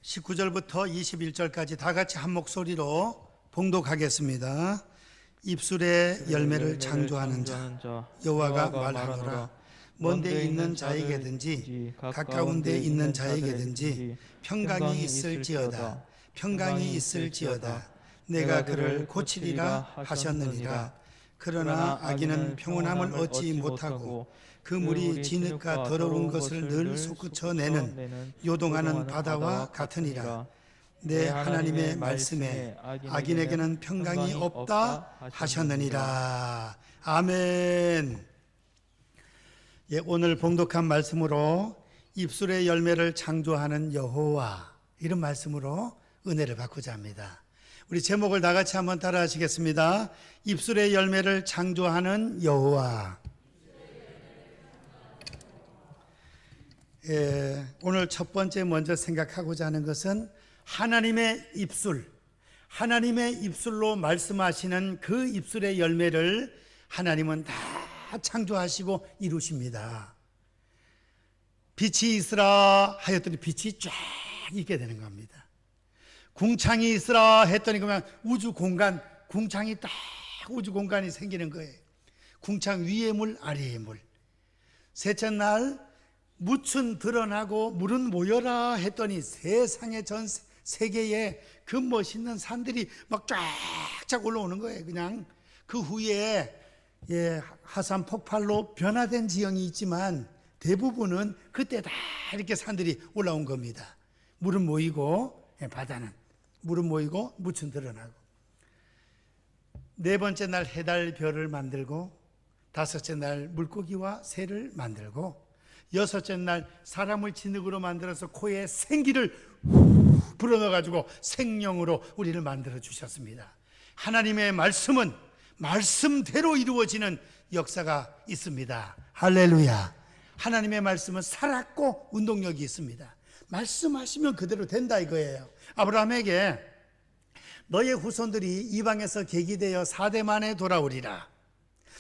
19절부터 21절까지 다 같이 한 목소리로 봉독하겠습니다. 입술의 열매를 창조하는 자 여호와가 말하노라. 먼 데 있는 자에게든지 가까운 데 있는 자에게든지 평강이 있을지어다. 평강이 있을지어다. 내가 그를 고치리라 하셨느니라. 그러나 악인은 평온함을 얻지 못하고 그 물이 진흙과 더러운 것을 늘 솟구쳐내는 요동하는 바다와 같으니라. 내 하나님의 말씀에 악인에게는 평강이 없다 하셨느니라. 아멘. 예, 오늘 봉독한 말씀으로 입술의 열매를 창조하는 여호와, 이런 말씀으로 은혜를 받고자 합니다. 우리 제목을 다 같이 한번 따라 하시겠습니다. 입술의 열매를 창조하는 여호와. 예, 오늘 첫 번째 먼저 생각하고자 하는 것은 하나님의 입술, 하나님의 입술로 말씀하시는 그 입술의 열매를 하나님은 다 창조하시고 이루십니다. 빛이 있으라 하였더니 빛이 쫙 있게 되는 겁니다. 궁창이 있으라 했더니 그냥 우주 공간, 궁창이 딱 우주 공간이 생기는 거예요. 궁창 위의 물, 아래의 물. 셋째 날 묻은 드러나고 물은 모여라 했더니 세상의 전 세계에 그 멋있는 산들이 막 쫙쫙 올라오는 거예요. 그냥 그 후에 화산 폭발로 변화된 지형이 있지만 대부분은 그때 다 이렇게 산들이 올라온 겁니다. 물은 모이고 바다는 물은 모이고 묻은 드러나고. 네 번째 날 해달 별을 만들고, 다섯째 날 물고기와 새를 만들고, 여섯째 날 사람을 진흙으로 만들어서 코에 생기를 불어넣어가지고 생명으로 우리를 만들어 주셨습니다. 하나님의 말씀은 말씀대로 이루어지는 역사가 있습니다. 할렐루야. 하나님의 말씀은 살았고 운동력이 있습니다. 말씀하시면 그대로 된다 이거예요. 아브라함에게 너의 후손들이 이방에서 계기되어 4대 만에 돌아오리라.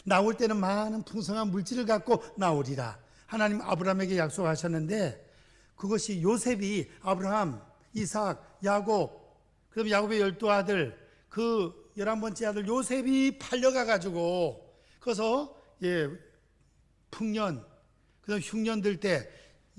나올 때는 많은 풍성한 물질을 갖고 나오리라. 하나님 아브라함에게 약속하셨는데, 그것이 요셉이 아브라함, 이삭, 야곱, 그다음 야곱의 12아들, 그 11번째 아들 요셉이 팔려가가지고, 그래서 풍년, 그다음 흉년 들 때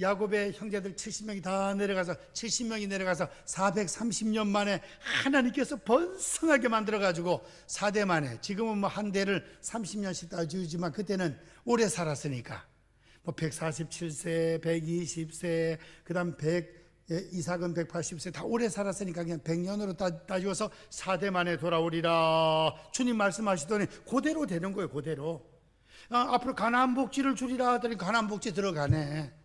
야곱의 형제들 70명이 다 내려가서 70명이 내려가서 430년 만에 하나님께서 번성하게 만들어가지고 4대 만에, 지금은 뭐 한 대를 30년씩 다 지우지만 그때는 오래 살았으니까 뭐 147세, 120세, 그 다음 이삭은 180세, 다 오래 살았으니까 그냥 100년으로 따지어서 4대 만에 돌아오리라. 주님 말씀하시더니 그대로 되는 거예요, 그대로. 앞으로 가나안 복지를 주리라 하더니 가나안 복지 들어가네.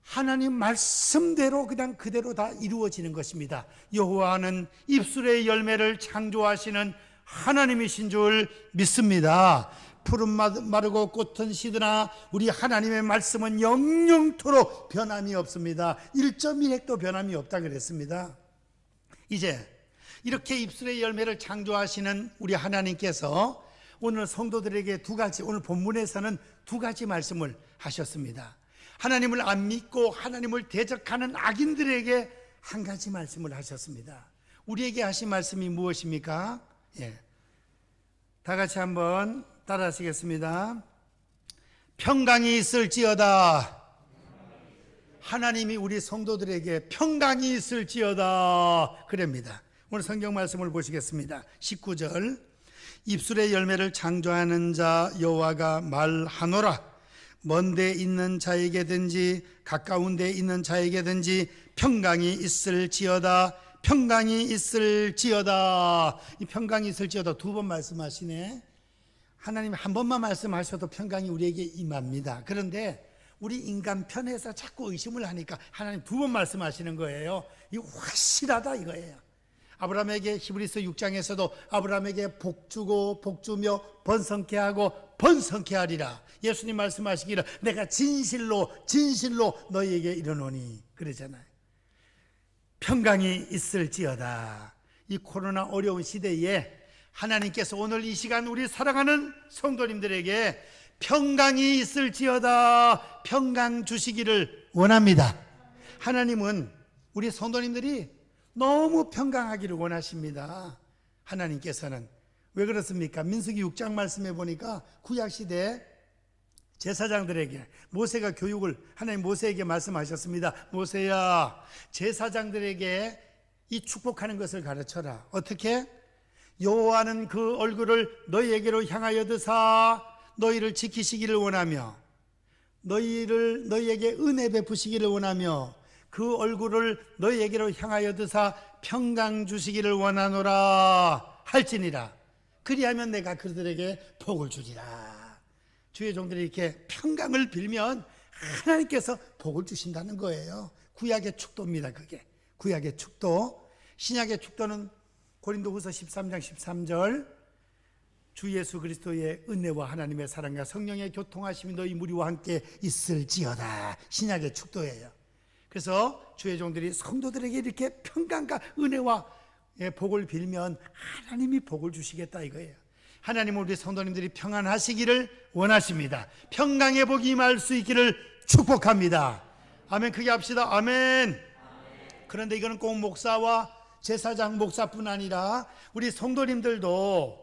하나님 말씀대로 그냥 그대로 다 이루어지는 것입니다. 여호와는 입술의 열매를 창조하시는 하나님이신 줄 믿습니다. 푸른 마르고 꽃은 시드나 우리 하나님의 말씀은 영영토록 변함이 없습니다. 1.1획도 변함이 없다 그랬습니다. 이제 이렇게 입술의 열매를 창조하시는 우리 하나님께서 오늘 성도들에게 두 가지, 오늘 본문에서는 두 가지 말씀을 하셨습니다. 하나님을 안 믿고 하나님을 대적하는 악인들에게 한 가지 말씀을 하셨습니다. 우리에게 하신 말씀이 무엇입니까? 다 같이 한번 따라 하시겠습니다. 평강이 있을지어다. 하나님이 우리 성도들에게 평강이 있을지어다 그럽니다. 오늘 성경 말씀을 보시겠습니다. 19절. 입술의 열매를 창조하는 자 여호와가 말하노라. 먼 데 있는 자에게든지 가까운 데 있는 자에게든지 평강이 있을지어다. 평강이 있을지어다. 이 평강이 있을지어다 두 번 말씀하시네. 하나님 한 번만 말씀하셔도 평강이 우리에게 임합니다. 그런데 우리 인간 편에서 자꾸 의심을 하니까 하나님 두 번 말씀하시는 거예요. 이거 확실하다 이거예요. 아브라함에게 히브리서 6장에서도 아브라함에게 복주고 복주며 번성케 하고 번성케 하리라. 예수님 말씀하시기를 내가 진실로 너희에게 이르노니 그러잖아요. 평강이 있을지어다. 이 코로나 어려운 시대에 하나님께서 오늘 이 시간 우리 사랑하는 성도님들에게 평강이 있을지어다 평강 주시기를 원합니다. 하나님은 우리 성도님들이 너무 평강하기를 원하십니다. 하나님께서는. 왜 그렇습니까? 민수기 6장 말씀해 보니까 구약시대 제사장들에게 모세가 교육을, 하나님 모세에게 말씀하셨습니다. 모세야, 제사장들에게 이 축복하는 것을 가르쳐라. 어떻게? 여호와는 그 얼굴을 너희에게로 향하여 드사 너희를 지키시기를 원하며 너희에게 은혜 베푸시기를 원하며 그 얼굴을 너희에게로 향하여 드사 평강 주시기를 원하노라 할지니라. 그리하면 내가 그들에게 복을 주리라. 주의 종들이 이렇게 평강을 빌면 하나님께서 복을 주신다는 거예요. 구약의 축도입니다. 그게 구약의 축도. 신약의 축도는 고린도후서 13장 13절 주 예수 그리스도의 은혜와 하나님의 사랑과 성령의 교통하심이 너희 무리와 함께 있을지어다. 신약의 축도예요. 그래서 주의 종들이 성도들에게 이렇게 평강과 은혜와 복을 빌면 하나님이 복을 주시겠다 이거예요. 하나님은 우리 성도님들이 평안하시기를 원하십니다. 평강의 복이 임할 수 있기를 축복합니다. 아멘. 크게 합시다. 아멘. 그런데 이거는 꼭 목사와 제사장 목사뿐 아니라 우리 성도님들도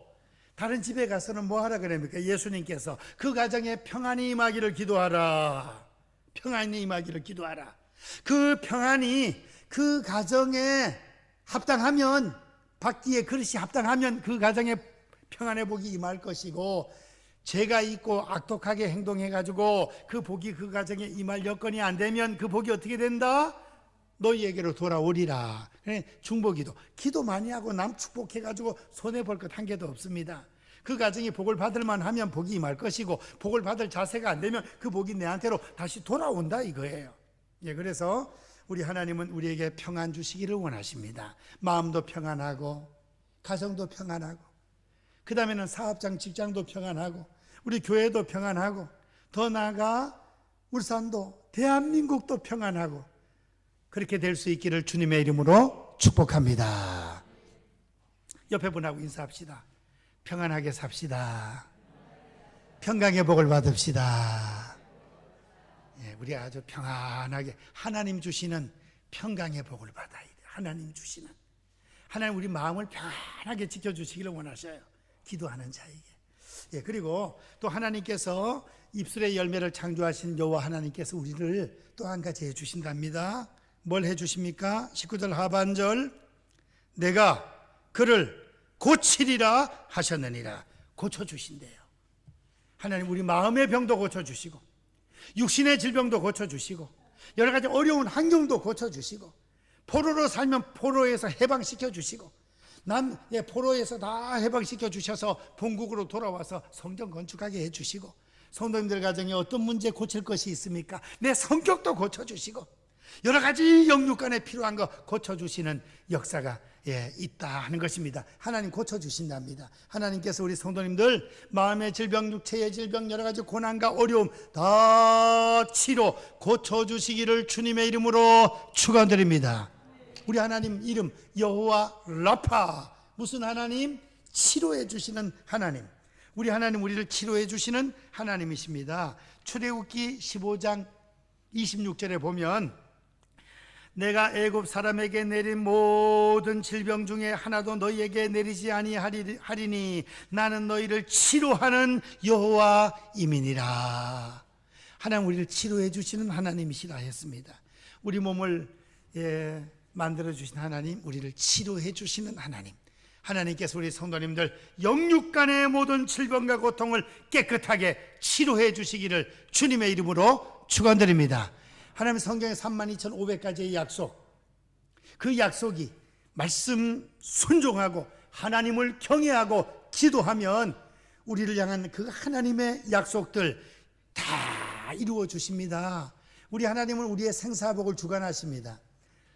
다른 집에 가서는 뭐 하라 그럽니까? 예수님께서 그 가정에 평안이 임하기를 기도하라. 평안이 임하기를 기도하라. 그 평안이 그 가정에 합당하면, 받기에 그릇이 합당하면 그 가정에 평안의 복이 임할 것이고, 죄가 있고 악독하게 행동해가지고 그 복이 그 가정에 임할 여건이 안 되면 그 복이 어떻게 된다? 너희에게로 돌아오리라. 중보기도, 기도 많이 하고 남 축복해가지고 손해볼 것 한 개도 없습니다. 그 가정이 복을 받을만 하면 복이 임할 것이고, 복을 받을 자세가 안 되면 그 복이 내한테로 다시 돌아온다 이거예요. 예, 그래서 우리 하나님은 우리에게 평안 주시기를 원하십니다. 마음도 평안하고 가정도 평안하고, 그 다음에는 사업장 직장도 평안하고 우리 교회도 평안하고, 더 나아가 울산도 대한민국도 평안하고 그렇게 될 수 있기를 주님의 이름으로 축복합니다. 옆에 분하고 인사합시다. 평안하게 삽시다. 평강의 복을 받읍시다. 예, 우리 아주 평안하게 하나님 주시는 평강의 복을 받아야 돼요. 하나님 주시는, 하나님 우리 마음을 평안하게 지켜주시기를 원하셔요. 기도하는 자에게. 예, 그리고 또 하나님께서 입술의 열매를 창조하신 여호와 하나님께서 우리를 또 한 가지 해주신답니다. 뭘 해주십니까? 19절 하반절, 내가 그를 고치리라 하셨느니라. 고쳐주신대요. 하나님 우리 마음의 병도 고쳐주시고, 육신의 질병도 고쳐주시고, 여러 가지 어려운 환경도 고쳐주시고, 포로로 살면 포로에서 해방시켜 주시고, 포로에서 다 해방시켜 주셔서 본국으로 돌아와서 성전 건축하게 해주시고, 성도님들 가정에 어떤 문제 고칠 것이 있습니까? 내 성격도 고쳐주시고, 여러 가지 영육간에 필요한 거 고쳐주시는 역사가 있다 하는 것입니다. 하나님 고쳐주신답니다. 하나님께서 우리 성도님들 마음의 질병, 육체의 질병, 여러 가지 고난과 어려움 다 치료 고쳐주시기를 주님의 이름으로 축원드립니다. 우리 하나님 이름 여호와 라파, 무슨 하나님? 치료해 주시는 하나님. 우리 하나님 우리를 치료해 주시는 하나님이십니다. 출애굽기 15장 26절에 보면, 내가 애굽 사람에게 내린 모든 질병 중에 하나도 너희에게 내리지 아니하리니 나는 너희를 치료하는 여호와임이니라. 하나님 우리를 치료해 주시는 하나님이시라 했습니다. 우리 몸을 만들어 주신 하나님, 우리를 치료해 주시는 하나님. 하나님께서 우리 성도님들 영육간의 모든 질병과 고통을 깨끗하게 치료해 주시기를 주님의 이름으로 축원드립니다. 하나님 성경에 32,500가지의 약속, 그 약속이 말씀 순종하고 하나님을 경외하고 기도하면 우리를 향한 그 하나님의 약속들 다 이루어 주십니다. 우리 하나님은 우리의 생사복을 주관하십니다.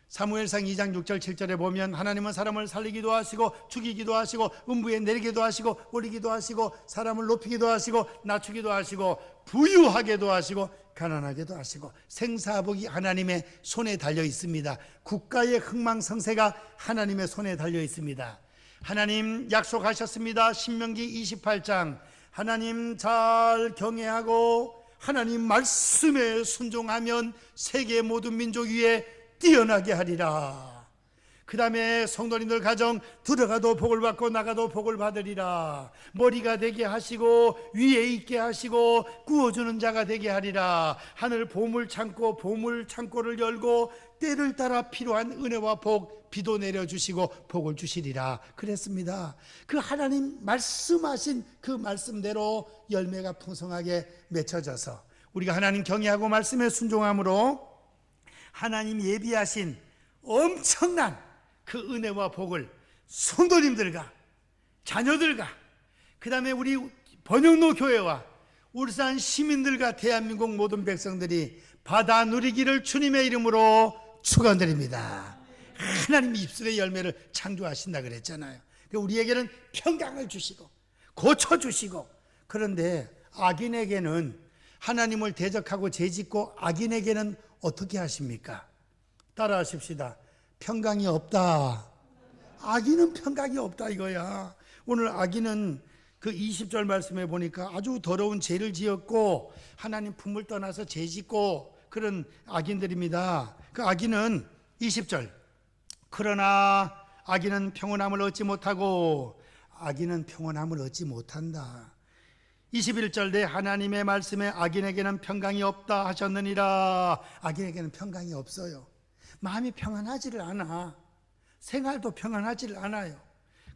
사무엘상 2장 6절 7절에 보면 하나님은 사람을 살리기도 하시고 죽이기도 하시고 음부에 내리기도 하시고 오리기도 하시고 사람을 높이기도 하시고 낮추기도 하시고 부유하게도 하시고 가난하게도 하시고, 생사복이 하나님의 손에 달려 있습니다. 국가의 흥망성쇠가 하나님의 손에 달려 있습니다. 하나님 약속하셨습니다. 신명기 28장, 하나님 잘 경외하고 하나님 말씀에 순종하면 세계 모든 민족 위에 뛰어나게 하리라. 그 다음에 성도님들 가정 들어가도 복을 받고 나가도 복을 받으리라. 머리가 되게 하시고 위에 있게 하시고 구워주는 자가 되게 하리라. 하늘 보물 창고를 열고 때를 따라 필요한 은혜와 복 비도 내려주시고 복을 주시리라 그랬습니다. 그 하나님 말씀하신 그 말씀대로 열매가 풍성하게 맺혀져서 우리가 하나님 경외하고 말씀에 순종함으로 하나님 예비하신 엄청난 그 은혜와 복을 성도님들과 자녀들과 그 다음에 우리 번영로 교회와 울산 시민들과 대한민국 모든 백성들이 받아 누리기를 주님의 이름으로 축원드립니다. 하나님이 입술의 열매를 창조하신다 그랬잖아요. 우리에게는 평강을 주시고 고쳐주시고, 그런데 악인에게는 하나님을 대적하고 죄짓고 악인에게는 어떻게 하십니까? 따라하십시다. 평강이 없다. 악인은 평강이 없다 이거야. 오늘 악인은 그 20절 말씀에 보니까 아주 더러운 죄를 지었고 하나님 품을 떠나서 죄 짓고 그런 악인들입니다. 그 악인은 20절, 그러나 악인은 평온함을 얻지 못하고, 악인은 평온함을 얻지 못한다. 21절, 내 하나님의 말씀에 악인에게는 평강이 없다 하셨느니라. 악인에게는 평강이 없어요. 마음이 평안하지를 않아. 생활도 평안하지를 않아요.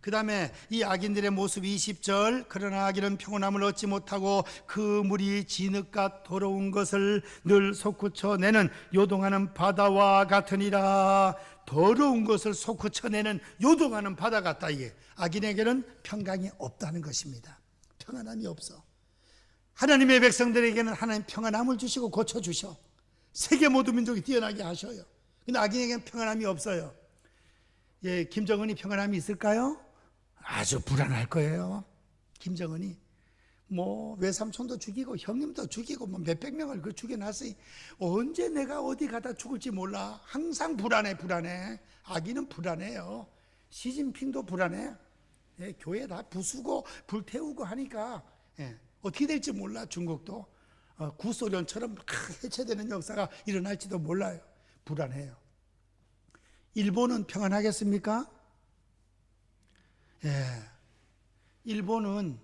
그 다음에 이 악인들의 모습 20절, 그러나 악인은 평온함을 얻지 못하고 그 물이 진흙과 더러운 것을 늘 솟구쳐내는 요동하는 바다와 같으니라. 더러운 것을 솟구쳐내는 요동하는 바다 같다. 이게 악인에게는 평강이 없다는 것입니다. 평안함이 없어. 하나님의 백성들에게는 하나님 평안함을 주시고 고쳐주셔. 세계 모든 민족이 뛰어나게 하셔요. 근데 악인에게는 평안함이 없어요. 예, 김정은이 평안함이 있을까요? 아주 불안할 거예요. 김정은이 뭐 외삼촌도 죽이고 형님도 죽이고 뭐 몇백 명을 그 죽여놨으니 언제 내가 어디 가다 죽을지 몰라. 항상 불안해. 악인은 불안해요. 시진핑도 불안해. 예, 교회 다 부수고 불태우고 하니까 어떻게 될지 몰라. 중국도 구소련처럼 해체되는 역사가 일어날지도 몰라요. 불안해요. 일본은 평안하겠습니까? 예, 일본은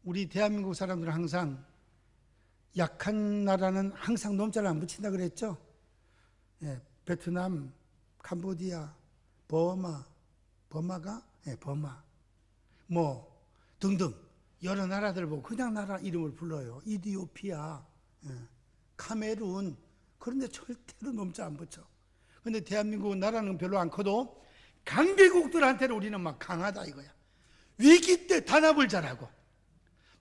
우리 대한민국 사람들은 항상 약한 나라는 항상 nom자를 안 붙인다 그랬죠. 예, 베트남, 캄보디아, 버마가 버마 뭐 등등 여러 나라들 보고 그냥 나라 이름을 불러요. 이디오피아, 카메룬, 그런데 절대로 nom자 안 붙여. 근데 대한민국은 나라는 별로 안 커도 강대국들한테는 우리는 막 강하다 이거야. 위기 때 단합을 잘하고.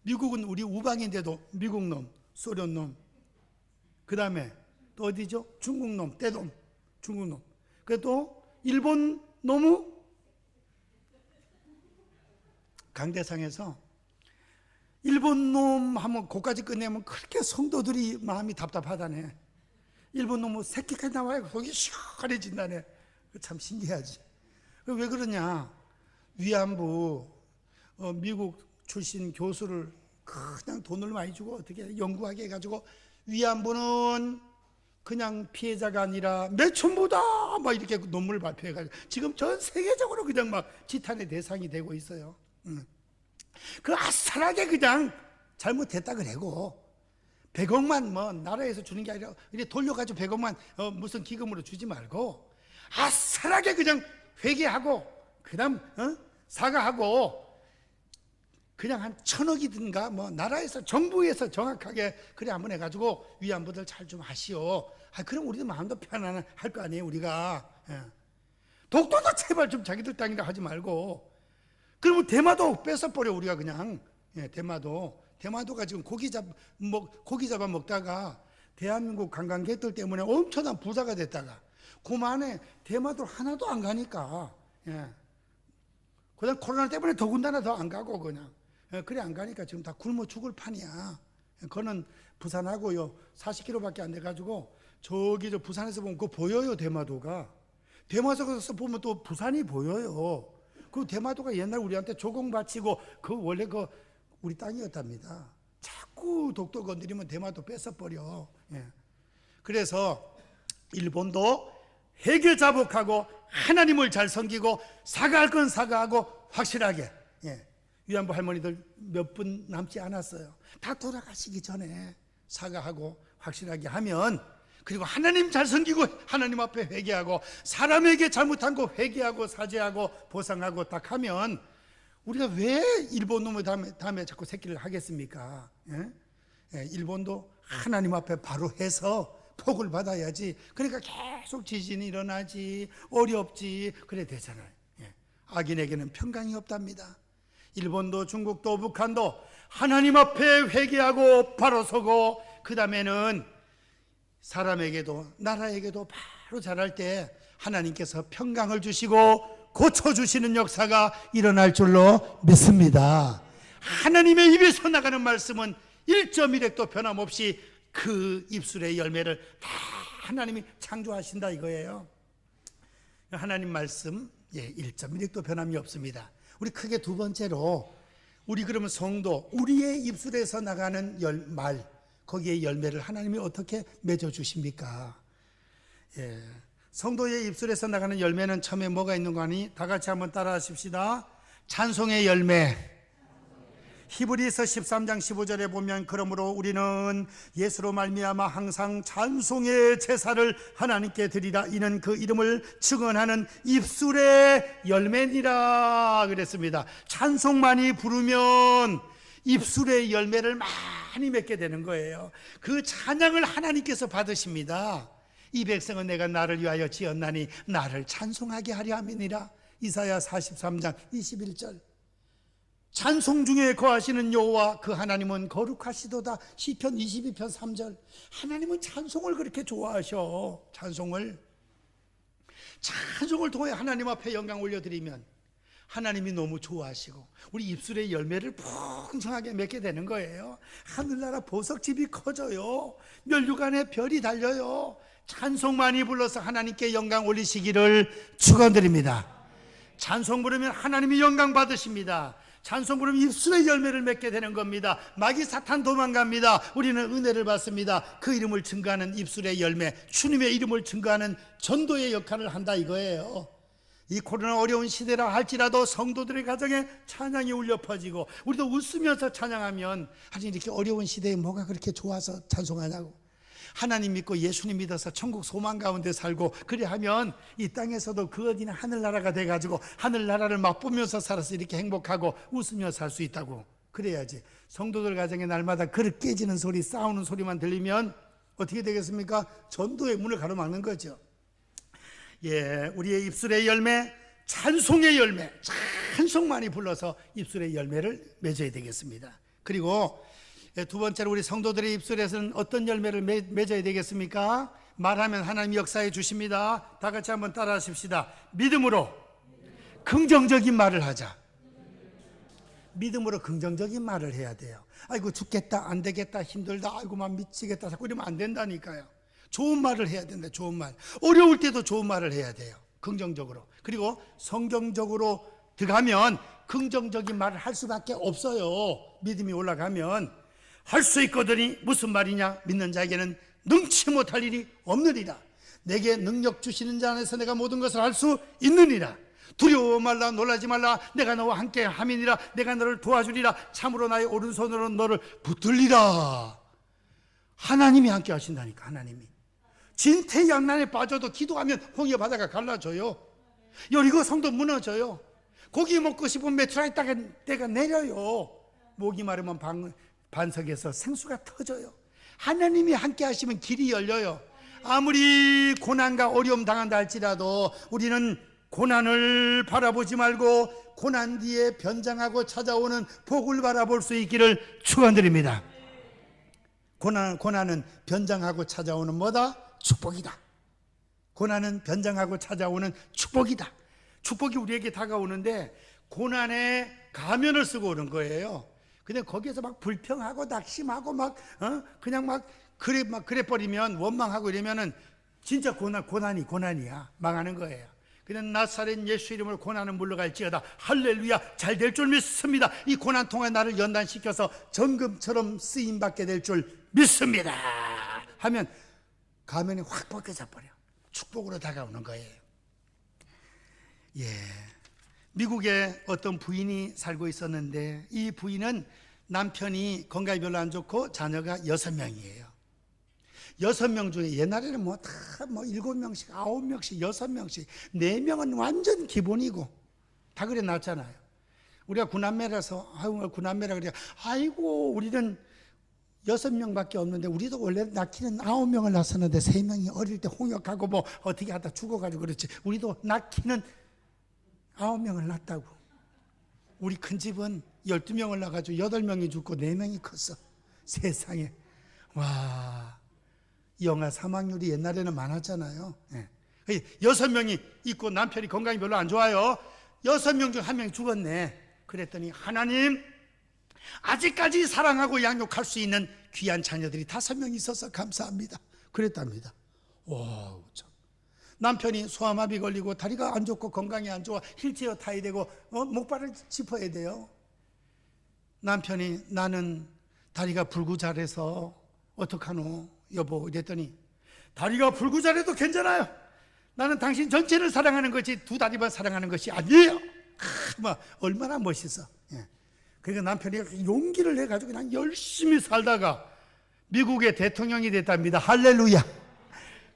미국은 우리 우방인데도 미국 놈, 소련 놈, 그 다음에 또 어디죠? 중국 놈, 떼놈, 중국 놈. 그래 또 일본 놈우 강대상에서 일본 놈 하면 거기까지 끝내면 그렇게 성도들이 마음이 답답하다네. 일본 놈은 새끼까지 나와야 속이 시원해진다네. 참 신기하지. 왜 그러냐? 위안부 미국 출신 교수를 그냥 돈을 많이 주고 어떻게 연구하게 해가지고 위안부는 그냥 피해자가 아니라 매춘부다 막 이렇게 논문을 발표해가지고 지금 전 세계적으로 그냥 막 지탄의 대상이 되고 있어요. 그 아싸하게 그냥 잘못했다 그래고 100억만 뭐 나라에서 주는 게 아니라 이렇게 돌려가지고 100억만 무슨 기금으로 주지 말고 아싸하게 그냥 회개하고 그다음 사과하고 그냥 한 1,000억이든가 뭐 나라에서 정부에서 정확하게 그래 한번 해가지고 위안부들 잘 좀 하시오. 그럼 우리도 마음도 편안할 거 아니에요 우리가. 독도도 제발 좀 자기들 땅이라 하지 말고. 그러면 대마도 뺏어버려 우리가 그냥. 대마도가 지금 고기 잡아 먹다가 대한민국 관광객들 때문에 엄청난 부자가 됐다가 그만에 대마도 하나도 안 가니까. 그다음 코로나 때문에 더군다나 더 안 가고 그냥. 그래 안 가니까 지금 다 굶어 죽을 판이야. 그거는 부산하고요 40km밖에 안 돼가지고 저기 저 부산에서 보면 그거 보여요. 대마도에서 보면 또 부산이 보여요. 그 대마도가 옛날 우리한테 조공 바치고 그 원래 그 우리 땅이었답니다. 자꾸 독도 건드리면 대마도 뺏어버려. 그래서 일본도 회개자복하고 하나님을 잘 섬기고 사과할 건 사과하고 확실하게. 위안부 할머니들 몇 분 남지 않았어요. 다 돌아가시기 전에 사과하고 확실하게 하면, 그리고 하나님 잘 섬기고 하나님 앞에 회개하고 사람에게 잘못한 거 회개하고 사죄하고 보상하고 딱 하면, 우리가 왜 일본 놈의 다음에 자꾸 새끼를 하겠습니까? 일본도 하나님 앞에 바로 해서 복을 받아야지. 그러니까 계속 지진이 일어나지, 어렵지, 그래 되잖아요. 악인에게는 평강이 없답니다. 일본도 중국도 북한도 하나님 앞에 회개하고 바로 서고, 그 다음에는 사람에게도 나라에게도 바로 잘할 때 하나님께서 평강을 주시고 고쳐주시는 역사가 일어날 줄로 믿습니다. 하나님의 입에서 나가는 말씀은 1.1획도 변함없이 그 입술의 열매를 다 하나님이 창조하신다 이거예요. 하나님 말씀 1.1획도 변함이 없습니다. 우리 크게 두 번째로, 우리 그러면 성도, 우리의 입술에서 나가는 말, 거기에 열매를 하나님이 어떻게 맺어주십니까? 성도의 입술에서 나가는 열매는 처음에 뭐가 있는 거 아니? 다 같이 한번 따라 하십시다. 찬송의 열매. 히브리서 13장 15절에 보면, 그러므로 우리는 예수로 말미암아 항상 찬송의 제사를 하나님께 드리라. 이는 그 이름을 증언하는 입술의 열매니라 그랬습니다. 찬송 많이 부르면 입술의 열매를 많이 맺게 되는 거예요. 그 찬양을 하나님께서 받으십니다. 이 백성은 내가 나를 위하여 지었나니 나를 찬송하게 하려 함이니라. 이사야 43장 21절. 찬송 중에 거하시는 여호와 그 하나님은 거룩하시도다. 시편 22편 3절. 하나님은 찬송을 그렇게 좋아하셔. 찬송을 통해 하나님 앞에 영광 올려드리면 하나님이 너무 좋아하시고 우리 입술의 열매를 풍성하게 맺게 되는 거예요. 하늘나라 보석집이 커져요. 멸류관에 별이 달려요. 찬송 많이 불러서 하나님께 영광 올리시기를 축원드립니다. 찬송 부르면 하나님이 영광 받으십니다. 찬송 부르면 입술의 열매를 맺게 되는 겁니다. 마귀 사탄 도망갑니다. 우리는 은혜를 받습니다. 그 이름을 증거하는 입술의 열매, 주님의 이름을 증거하는 전도의 역할을 한다 이거예요. 이 코로나 어려운 시대라 할지라도 성도들의 가정에 찬양이 울려 퍼지고, 우리도 웃으면서 찬양하면, 아니 이렇게 어려운 시대에 뭐가 그렇게 좋아서 찬송하냐고. 하나님 믿고 예수님 믿어서 천국 소망 가운데 살고 그래 하면 이 땅에서도 그 어디나 하늘나라가 돼가지고 하늘나라를 맛보면서 살아서 이렇게 행복하고 웃으며 살 수 있다고. 그래야지. 성도들 가정에 날마다 그릇 깨지는 소리, 싸우는 소리만 들리면 어떻게 되겠습니까? 전도의 문을 가로막는 거죠. 우리의 입술의 열매, 찬송의 열매, 찬송 많이 불러서 입술의 열매를 맺어야 되겠습니다. 그리고 두 번째로, 우리 성도들의 입술에서는 어떤 열매를 맺어야 되겠습니까? 말하면 하나님이 역사해 주십니다. 다 같이 한번 따라 하십시다. 믿음으로 긍정적인 말을 하자. 믿음으로 긍정적인 말을 해야 돼요. 아이고 죽겠다, 안 되겠다, 힘들다, 아이고 막 미치겠다, 자꾸 이러면 안 된다니까요. 좋은 말을 해야 된다. 좋은 말. 어려울 때도 좋은 말을 해야 돼요. 긍정적으로. 그리고 성경적으로 들어가면 긍정적인 말을 할 수밖에 없어요. 믿음이 올라가면. 할 수 있거든이 무슨 말이냐? 믿는 자에게는 능치 못할 일이 없느니라. 내게 능력 주시는 자 안에서 내가 모든 것을 할 수 있느니라. 두려워 말라, 놀라지 말라. 내가 너와 함께 함이니라. 내가 너를 도와주리라. 참으로 나의 오른손으로 너를 붙들리라. 하나님이 함께 하신다니까. 하나님이. 진퇴양난에 빠져도 기도하면 홍해 바다가 갈라져요. 여리고 성도 무너져요. 고기 먹고 싶으면 메뚜라기 때가 내려요. 목이 마르면 반석에서 생수가 터져요. 하나님이 함께 하시면 길이 열려요. 아무리 고난과 어려움 당한다 할지라도 우리는 고난을 바라보지 말고 고난 뒤에 변장하고 찾아오는 복을 바라볼 수 있기를 축원드립니다. 고난은 변장하고 찾아오는 뭐다? 축복이다. 고난은 변장하고 찾아오는 축복이다. 축복이 우리에게 다가오는데 고난에 가면을 쓰고 오는 거예요. 근데 거기에서 막 불평하고 낙심하고 그냥 그래 버리면, 원망하고 이러면은 진짜 고난이야. 망하는 거예요. 그냥 나사렛 예수 이름으로 고난은 물러갈지어다. 할렐루야. 잘 될 줄 믿습니다. 이 고난 통해 나를 연단시켜서 정금처럼 쓰임받게 될 줄 믿습니다 하면 가면이 확 벗겨져 버려. 축복으로 다가오는 거예요. 예, 미국에 어떤 부인이 살고 있었는데 이 부인은 남편이 건강이 별로 안 좋고 자녀가 6명이에요. 6명 중에 옛날에는 뭐 다 7명씩, 9명씩, 6명씩, 4명은 완전 기본이고 다 그래 놨잖아요. 우리가 구남매라서 구남매라 그래. 아이고 우리는 6명밖에 없는데 우리도 원래 낳기는 9명을 낳았었는데 3명이 어릴 때 홍역하고 뭐 어떻게 하다 죽어가지고 그렇지. 우리도 낳기는 9명을 낳았다고. 우리 큰 집은 12명을 낳아가지고 8명이 죽고 4명이 컸어. 세상에. 와, 영아 사망률이 옛날에는 많았잖아요. 6명이 있고 남편이 건강이 별로 안 좋아요. 6명 중 1명이 죽었네. 그랬더니 하나님, 아직까지 사랑하고 양육할 수 있는 귀한 자녀들이 5명 있어서 감사합니다. 그랬답니다. 와, 참. 남편이 소아마비 걸리고 다리가 안 좋고 건강이 안 좋아 휠체어 타야 되고 목발을 짚어야 돼요. 남편이 나는 다리가 불구잘해서 어떡하노 여보 이랬더니 다리가 불구잘해도 괜찮아요. 나는 당신 전체를 사랑하는 것이 두 다리만 사랑하는 것이 아니에요. 얼마나 멋있어. 그러니까 남편이 용기를 내가지고 그냥 열심히 살다가 미국의 대통령이 됐답니다. 할렐루야.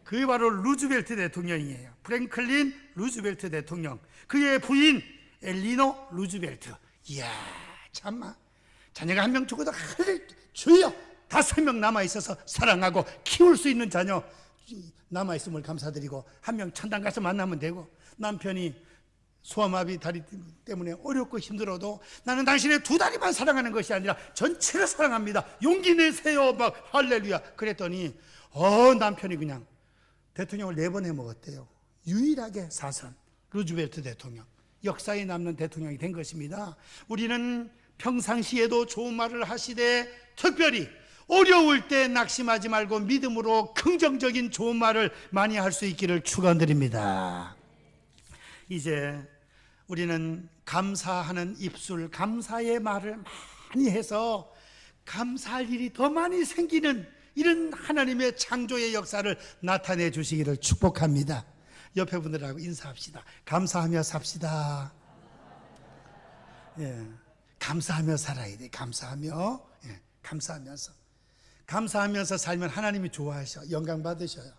그게 바로 루즈벨트 대통령이에요. 프랭클린 루즈벨트 대통령. 그의 부인 엘리노 루즈벨트. 이야, 참마. 자녀가 1명 죽어도 주여 5명 남아있어서 사랑하고 키울 수 있는 자녀 남아있음을 감사드리고 1명 천당 가서 만나면 되고, 남편이 소아마비 다리 때문에 어렵고 힘들어도 나는 당신의 2다리만 사랑하는 것이 아니라 전체를 사랑합니다. 용기 내세요. 막 할렐루야. 그랬더니 남편이 그냥 대통령을 4번 해먹었대요. 유일하게 사선 루즈벨트 대통령, 역사에 남는 대통령이 된 것입니다. 우리는 평상시에도 좋은 말을 하시되 특별히 어려울 때 낙심하지 말고 믿음으로 긍정적인 좋은 말을 많이 할 수 있기를 축원드립니다. 이제 우리는 감사하는 입술, 감사의 말을 많이 해서 감사할 일이 더 많이 생기는 이런 하나님의 창조의 역사를 나타내 주시기를 축복합니다. 옆에 분들하고 인사합시다. 감사하며 삽시다. 예, 감사하며 살아야 돼. 감사하며, 감사하면서 살면 하나님이 좋아하셔. 영광 받으셔요.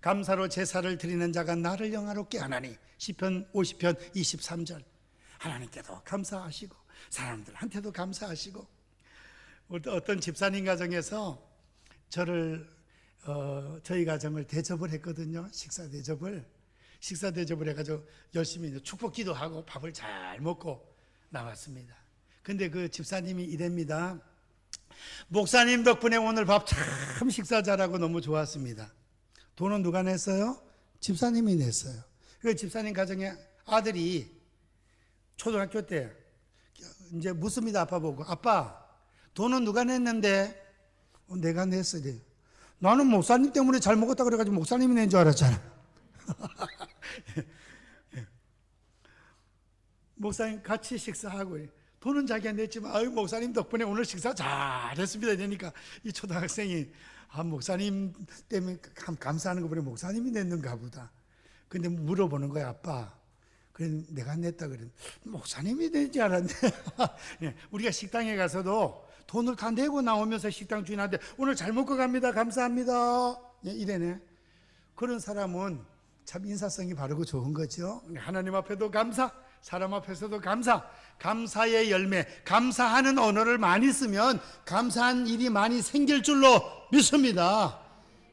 감사로 제사를 드리는 자가 나를 영화롭게 하나니. 시편 50편 23절. 하나님께도 감사하시고 사람들한테도 감사하시고. 어떤 집사님 가정에서 저희 가정을 대접을 했거든요. 식사 대접을 해가지고 열심히 축복 기도하고 밥을 잘 먹고 나왔습니다. 근데 그 집사님이 이랍니다. 목사님 덕분에 오늘 밥 참 식사 잘하고 너무 좋았습니다. 돈은 누가 냈어요? 집사님이 냈어요. 그 집사님 가정에 아들이 초등학교 때 이제 묻습니다. 아빠 보고, 아빠 돈은 누가 냈는데? 내가 냈어. 나는 목사님 때문에 잘 먹었다 그래가지고 목사님이 낸 줄 알았잖아. 목사님 같이 식사하고 돈은 자기가 냈지만 아유 목사님 덕분에 오늘 식사 잘했습니다. 이러니까 이 초등학생이 목사님 때문에 감사하는 거 보니 목사님이 냈는가 보다. 근데 물어보는 거야. 아빠 그래 내가 냈다 그래. 목사님이 낸지 알았네. 우리가 식당에 가서도 돈을 다 내고 나오면서 식당 주인한테 오늘 잘 먹고 갑니다. 감사합니다. 이래네. 그런 사람은 참 인사성이 바르고 좋은 거죠. 하나님 앞에도 감사, 사람 앞에서도 감사, 감사의 열매, 감사하는 언어를 많이 쓰면 감사한 일이 많이 생길 줄로 믿습니다.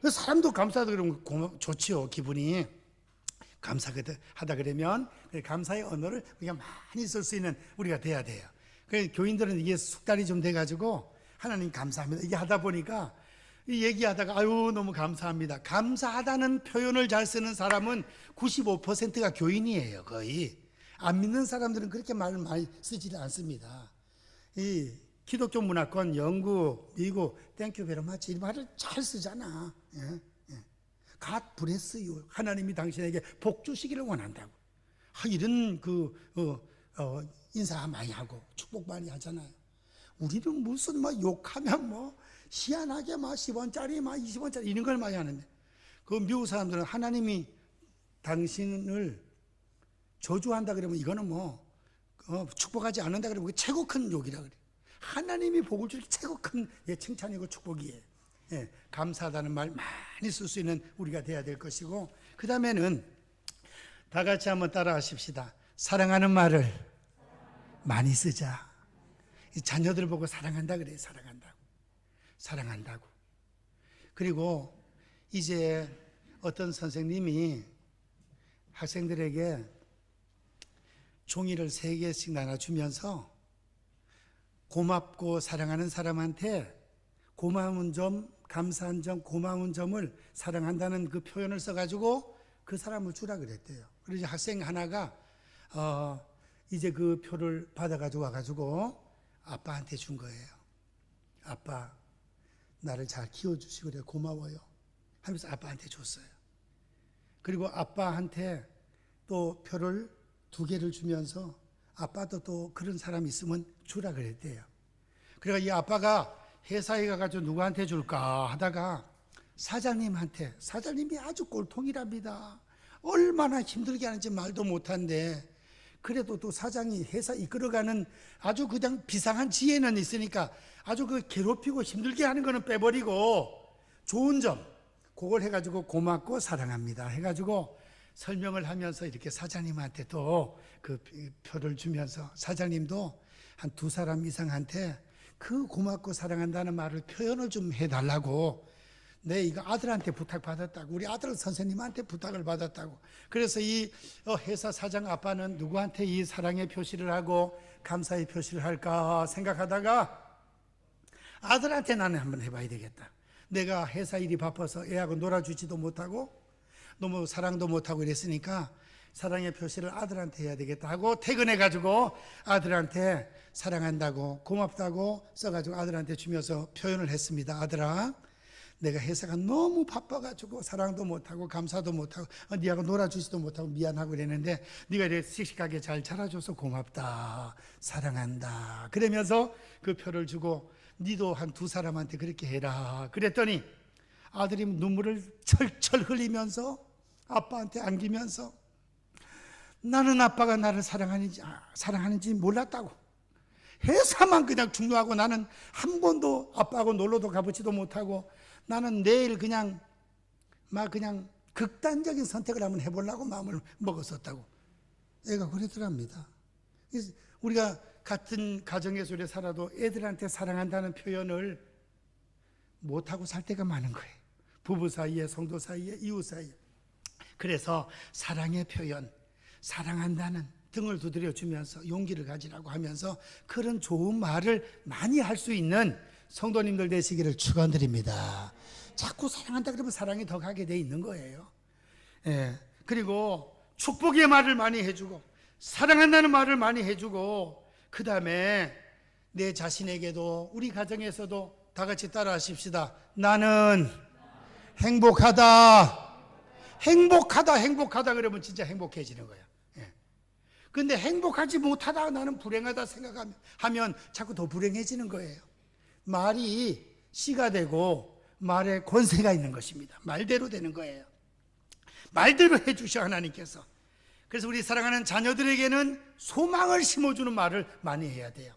사람도 감사하다 그러면 좋지요. 기분이 감사하다 그러면 감사의 언어를 우리가 많이 쓸 수 있는 우리가 돼야 돼요. 교인들은 이게 숙달이 좀 돼가지고 하나님 감사합니다 이게 하다 보니까 얘기하다가 아유 너무 감사합니다. 감사하다는 표현을 잘 쓰는 사람은 95%가 교인이에요. 거의 안 믿는 사람들은 그렇게 말을 많이 쓰지 않습니다. 이 기독교 문화권 영국, 미국 땡큐 베리 마치 이 말을 잘 쓰잖아. God bless you. 하나님이 당신에게 복 주시기를 원한다고. 이런 인사 많이 하고 축복 많이 하잖아요. 우리는 무슨 욕하면 희한하게 10원짜리 20원짜리 이런 걸 많이 하는데 그 미국 사람들은 하나님이 당신을 저주한다 그러면 이거는 축복하지 않는다 그러면 최고 큰 욕이라 그래. 하나님이 복을 주기 최고 큰 칭찬이고 축복이에요. 감사하다는 말 많이 쓸 수 있는 우리가 돼야 될 것이고, 그 다음에는 다 같이 한번 따라 하십시다. 사랑하는 말을 많이 쓰자. 자녀들 보고 사랑한다 그래요. 사랑한다고. 그리고 이제 어떤 선생님이 학생들에게 종이를 3개씩 나눠주면서 고맙고 사랑하는 사람한테 고마운 점, 감사한 점, 고마운 점을 사랑한다는 그 표현을 써가지고 그 사람을 주라 그랬대요. 그래서 학생 하나가 이제 그 표를 받아가지고 와가지고 아빠한테 준 거예요. 아빠, 나를 잘 키워주시고 그래 고마워요 하면서 아빠한테 줬어요. 그리고 아빠한테 또 표를 2개를 주면서 아빠도 또 그런 사람이 있으면 주라 그랬대요. 그러니까 이 아빠가 회사에 가가지고 누구한테 줄까 하다가 사장님한테, 사장님이 아주 꼴통이랍니다. 얼마나 힘들게 하는지 말도 못한데, 그래도 또 사장이 회사 이끌어가는 아주 그냥 비상한 지혜는 있으니까 아주 그 괴롭히고 힘들게 하는 거는 빼버리고 좋은 점, 그걸 해가지고 고맙고 사랑합니다 해가지고 설명을 하면서 이렇게 사장님한테 또 그 표를 주면서 사장님도 한 2사람 이상한테 그 고맙고 사랑한다는 말을 표현을 좀 해달라고, 내 이거 아들한테 부탁받았다고, 우리 아들 선생님한테 부탁을 받았다고. 그래서 이 회사 사장 아빠는 누구한테 이 사랑의 표시를 하고 감사의 표시를 할까 생각하다가 아들한테 나는 한번 해봐야 되겠다. 내가 회사 일이 바빠서 애하고 놀아주지도 못하고 너무 사랑도 못하고 이랬으니까 사랑의 표시를 아들한테 해야 되겠다 하고 퇴근해가지고 아들한테 사랑한다고 고맙다고 써가지고 아들한테 주면서 표현을 했습니다. 아들아, 내가 회사가 너무 바빠가지고 사랑도 못하고 감사도 못하고 네하고 놀아주지도 못하고 미안하고 그랬는데 네가 이렇게 씩씩하게 잘 자라줘서 고맙다, 사랑한다 그러면서 그 표를 주고 니도 한 2사람한테 그렇게 해라 그랬더니 아들이 눈물을 철철 흘리면서 아빠한테 안기면서 나는 아빠가 나를 사랑하는지 몰랐다고, 회사만 그냥 중요하고 나는 한 번도 아빠하고 놀러도 가보지도 못하고 나는 내일 그냥 극단적인 선택을 한번 해보려고 마음을 먹었었다고 애가 그러더랍니다. 우리가 같은 가정에서 오래 살아도 애들한테 사랑한다는 표현을 못하고 살 때가 많은 거예요. 부부 사이에, 성도 사이에, 이웃 사이에. 그래서 사랑의 표현, 사랑한다는 등을 두드려 주면서 용기를 가지라고 하면서 그런 좋은 말을 많이 할 수 있는 성도님들 되시기를 축원드립니다. 자꾸 사랑한다 그러면 사랑이 더 가게 돼 있는 거예요. 그리고 축복의 말을 많이 해주고 사랑한다는 말을 많이 해주고, 그 다음에 내 자신에게도 우리 가정에서도 다 같이 따라 하십시다. 나는 행복하다. 행복하다 그러면 진짜 행복해지는 거야. 근데 행복하지 못하다 나는 불행하다 생각하면 자꾸 더 불행해지는 거예요. 말이 씨가 되고 말에 권세가 있는 것입니다. 말대로 되는 거예요. 말대로 해주셔 하나님께서. 그래서 우리 사랑하는 자녀들에게는 소망을 심어주는 말을 많이 해야 돼요.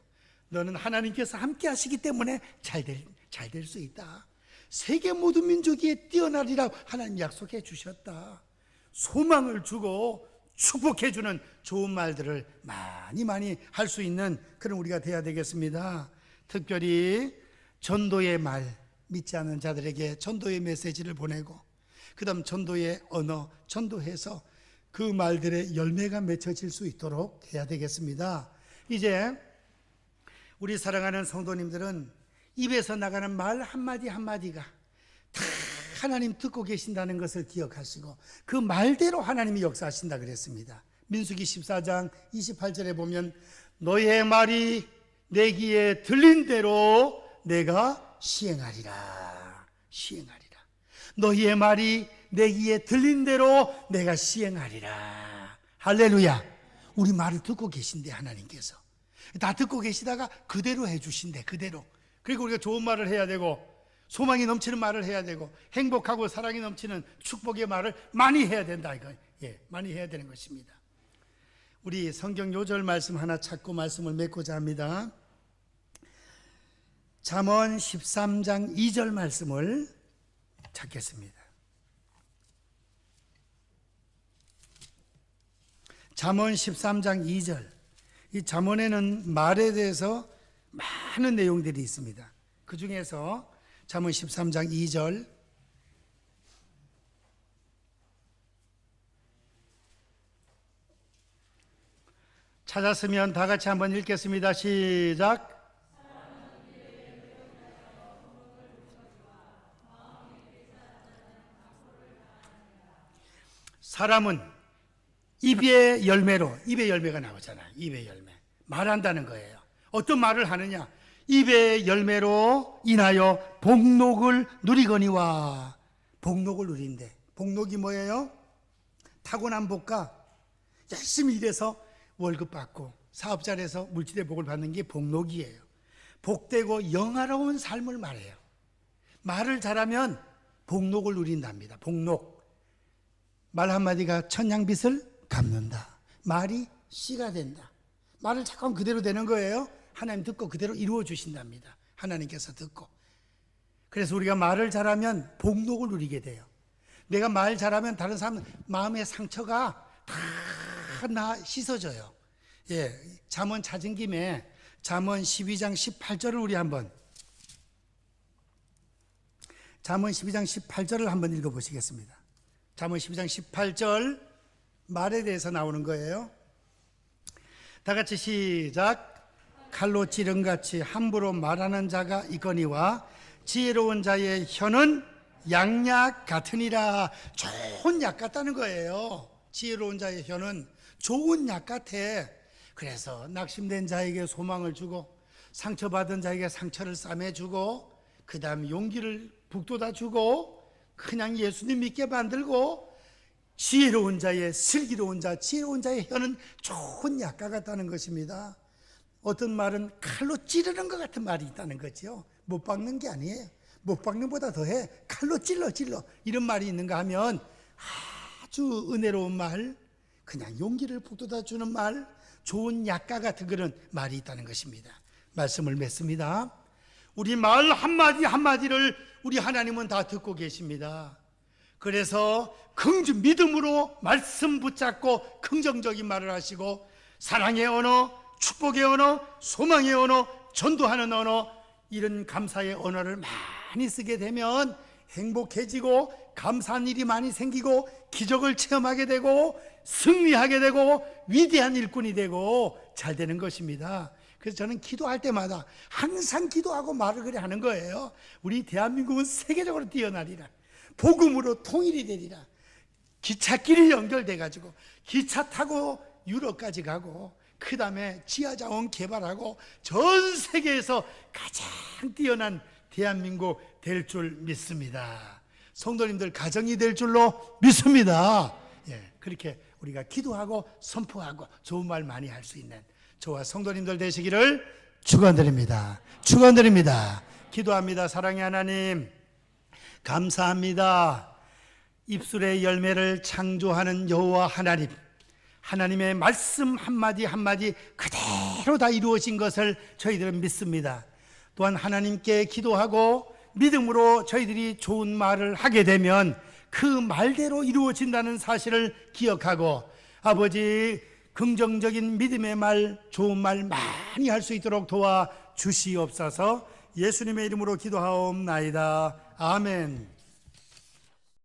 너는 하나님께서 함께 하시기 때문에 잘 될 수 있다. 세계 모든 민족이 뛰어나리라 하나님 약속해 주셨다. 소망을 주고 축복해 주는 좋은 말들을 많이 할 수 있는 그런 우리가 돼야 되겠습니다. 특별히 전도의 말, 믿지 않는 자들에게 전도의 메시지를 보내고, 그 다음 전도의 언어, 전도해서 그 말들의 열매가 맺혀질 수 있도록 해야 되겠습니다. 이제 우리 사랑하는 성도님들은 입에서 나가는 말 한마디 한마디가 다 하나님 듣고 계신다는 것을 기억하시고 그 말대로 하나님이 역사하신다 그랬습니다. 민수기 14장 28절에 보면 너의 말이 내 귀에 들린 대로 내가 시행하리라. 너희의 말이 내 귀에 들린 대로 내가 시행하리라. 할렐루야. 우리 말을 듣고 계신대. 하나님께서 다 듣고 계시다가 그대로 해주신대. 그대로. 그리고 우리가 좋은 말을 해야 되고 소망이 넘치는 말을 해야 되고 행복하고 사랑이 넘치는 축복의 말을 많이 해야 된다 많이 해야 되는 것입니다. 우리 성경 요절 말씀 하나 찾고 말씀을 맺고자 합니다. 잠언 13장 2절 말씀을 찾겠습니다. 잠언 13장 2절. 이 잠언에는 말에 대해서 많은 내용들이 있습니다. 그 중에서 잠언 13장 2절 찾았으면 다 같이 한번 읽겠습니다. 시작. 사람은 입의 열매로, 입의 열매가 나오잖아요. 입의 열매. 말한다는 거예요. 어떤 말을 하느냐? 입의 열매로 인하여 복록을 누리거니와. 복록을 누린대. 복록이 뭐예요? 타고난 복과 열심히 일해서 월급 받고 사업자에서 물질의 복을 받는 게 복록이에요. 복되고 영화로운 삶을 말해요. 말을 잘하면 복록을 누린답니다. 복록. 말 한마디가 천냥빚을 갚는다. 말이 씨가 된다. 말을 잠깐 그대로 되는 거예요. 하나님 듣고 그대로 이루어 주신답니다. 하나님께서 듣고. 그래서 우리가 말을 잘하면 복록을 누리게 돼요. 내가 말 잘하면 다른 사람 마음의 상처가 다 씻어져요. 잠언 찾은 김에 잠언 12장 18절을 우리 한번 잠언 12장 18절을 한번 읽어보시겠습니다. 잠언 12장 18절 말에 대해서 나오는 거예요. 다 같이 시작. 칼로 찌른같이 함부로 말하는 자가 있거니와 지혜로운 자의 혀는 양약 같으니라. 좋은 약 같다는 거예요. 지혜로운 자의 혀는 좋은 약 같아. 그래서 낙심된 자에게 소망을 주고 상처받은 자에게 상처를 싸매주고 그 다음 용기를 북돋아주고 그냥 예수님 믿게 만들고 지혜로운 자의 슬기로운 자, 지혜로운 자의 혀는 좋은 약과 같다는 것입니다. 어떤 말은 칼로 찌르는 것 같은 말이 있다는 거죠. 못 박는 게 아니에요. 못 박는 보다 더해. 칼로 찔러 이런 말이 있는가 하면 아주 은혜로운 말, 그냥 용기를 북돋아주는 말, 좋은 약과 같은 그런 말이 있다는 것입니다. 말씀을 맺습니다. 우리 말 한마디 한마디를 우리 하나님은 다 듣고 계십니다. 그래서 믿음으로 말씀 붙잡고 긍정적인 말을 하시고 사랑의 언어, 축복의 언어, 소망의 언어, 전도하는 언어, 이런 감사의 언어를 많이 쓰게 되면 행복해지고 감사한 일이 많이 생기고 기적을 체험하게 되고 승리하게 되고 위대한 일꾼이 되고 잘 되는 것입니다. 그래서 저는 기도할 때마다 항상 기도하고 말을 그래 하는 거예요. 우리 대한민국은 세계적으로 뛰어나리라. 복음으로 통일이 되리라. 기찻길이 연결돼 가지고 기차 타고 유럽까지 가고 그 다음에 지하자원 개발하고 전 세계에서 가장 뛰어난 대한민국 될 줄 믿습니다. 성도님들 가정이 될 줄로 믿습니다. 그렇게 우리가 기도하고 선포하고 좋은 말 많이 할 수 있는 저와 성도님들 되시기를 축원드립니다. 축원드립니다. 기도합니다. 사랑의 하나님, 감사합니다. 입술의 열매를 창조하는 여호와 하나님, 하나님의 말씀 한마디 한마디 그대로 다 이루어진 것을 저희들은 믿습니다. 또한 하나님께 기도하고 믿음으로 저희들이 좋은 말을 하게 되면 그 말대로 이루어진다는 사실을 기억하고 아버지 긍정적인 믿음의 말, 좋은 말 많이 할 수 있도록 도와 주시옵소서. 예수님의 이름으로 기도하옵나이다. 아멘.